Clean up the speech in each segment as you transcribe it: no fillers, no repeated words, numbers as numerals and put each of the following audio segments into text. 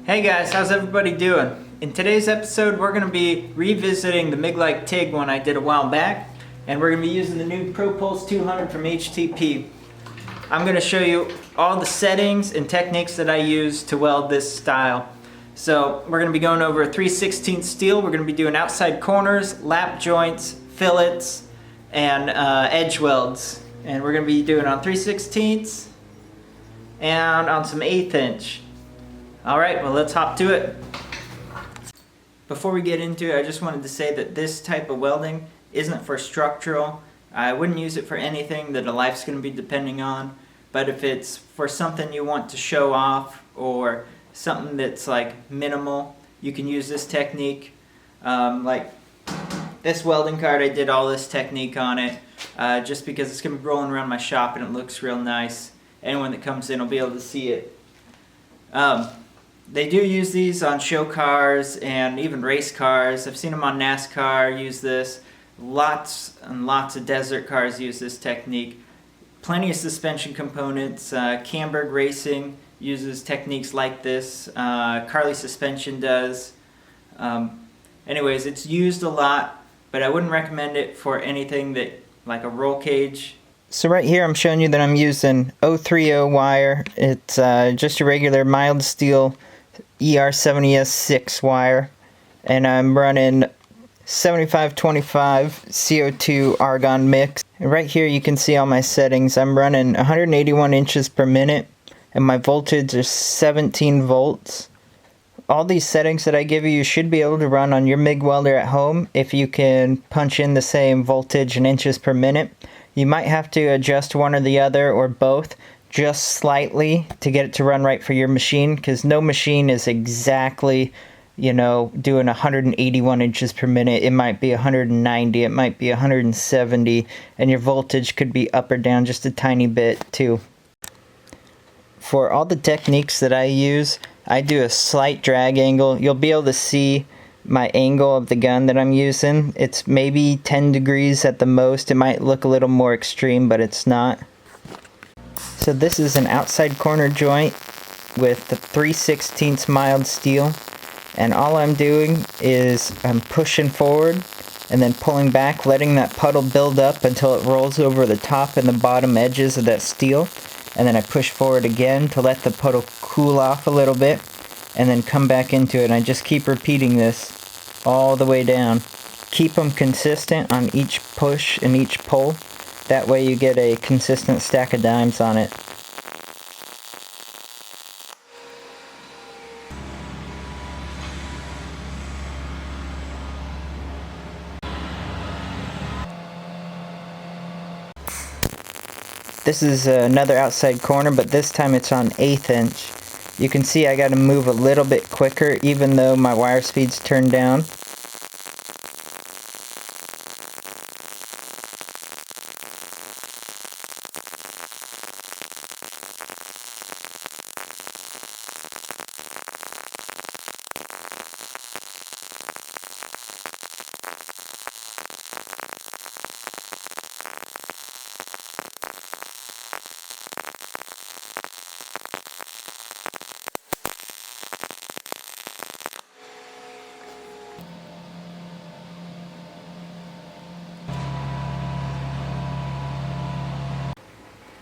Hey guys, how's everybody doing? In today's episode, we're going to be revisiting the MIG Like TIG one I did a while back, and we're going to be using the new Pro Pulse 200 from HTP. I'm going to show you all the settings and techniques that I use to weld this style. So we're going to be going over 3/16 steel. We're going to be doing outside corners, lap joints, fillets, and edge welds. And we're going to be doing on 3/16 and on some 1/8 inch. Alright, well let's hop to it. Before we get into it, I just wanted to say that this type of welding isn't for structural. I wouldn't use it for anything that a life's going to be depending on, but if it's for something you want to show off or something that's like minimal, you can use this technique. Like this welding card, I did all this technique on it just because it's going to be rolling around my shop and it looks real nice. Anyone that comes in will be able to see it. They do use these on show cars and even race cars. I've seen them on NASCAR use this. Lots and lots of desert cars use this technique. Plenty of suspension components. Camberg Racing uses techniques like this. Carly Suspension does. Anyways, it's used a lot, but I wouldn't recommend it for anything that like a roll cage. So right here I'm showing you that I'm using 030 wire. It's just a regular mild steel ER70S6 wire, and I'm running 7525 CO2 argon mix. And right here you can see all my settings. I'm running 181 inches per minute and my voltage is 17 volts. All these settings that I give you should be able to run on your MIG welder at home if you can punch in the same voltage and inches per minute. You might have to adjust one or the other or both just slightly to get it to run right for your machine, because no machine is exactly, you know, doing 181 inches per minute. It might be 190, it might be 170, and your voltage could be up or down just a tiny bit too. For all the techniques that I use, I do a slight drag angle. You'll be able to see my angle of the gun that I'm using. It's maybe 10 degrees at the most. It might look a little more extreme, but it's not. So this is an outside corner joint with the 3/16 mild steel, and all I'm doing is I'm pushing forward and then pulling back, letting that puddle build up until it rolls over the top and the bottom edges of that steel, and then I push forward again to let the puddle cool off a little bit and then come back into it. And I just keep repeating this all the way down. Keep them consistent on each push and each pull. That way you get a consistent stack of dimes on it. This is another outside corner, but this time it's on 1/8 inch. You can see I got to move a little bit quicker even though my wire speed's turned down.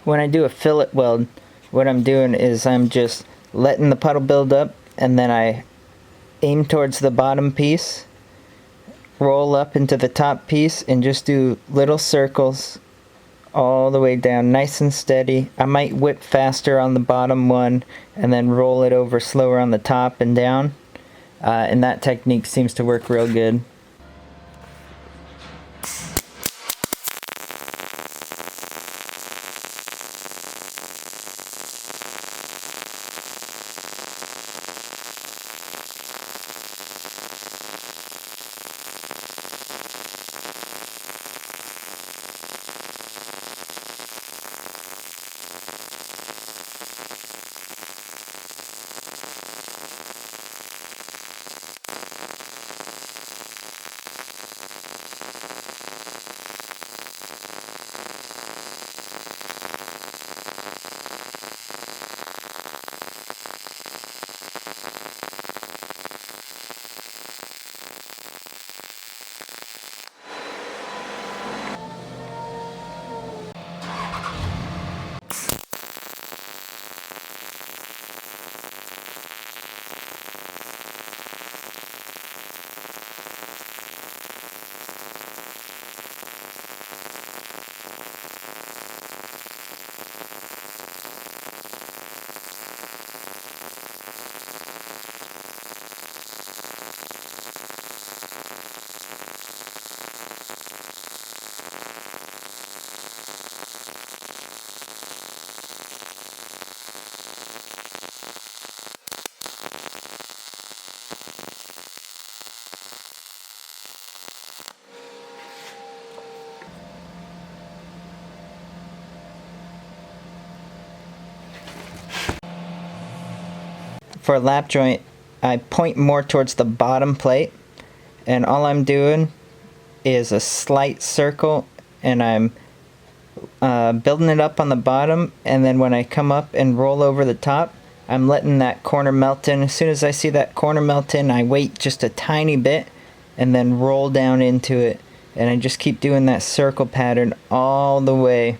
When I do a fillet weld, what I'm doing is I'm just letting the puddle build up, and then I aim towards the bottom piece, roll up into the top piece, and just do little circles all the way down, nice and steady. I might whip faster on the bottom one and then roll it over slower on the top and down, and that technique seems to work real good. for a lap joint, I point more towards the bottom plate, and all I'm doing is a slight circle, and I'm building it up on the bottom, and then when I come up and roll over the top, I'm letting that corner melt in. As soon as I see that corner melt in, I wait just a tiny bit and then roll down into it, and I just keep doing that circle pattern all the way.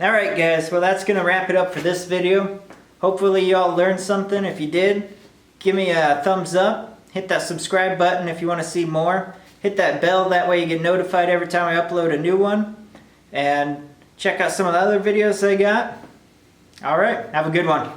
Alright guys, well that's going to wrap it up for this video. Hopefully you all learned something. If you did, give me a thumbs up. Hit that subscribe button if you want to see more. Hit that bell, that way you get notified every time I upload a new one. And check out some of the other videos I got. Alright, have a good one.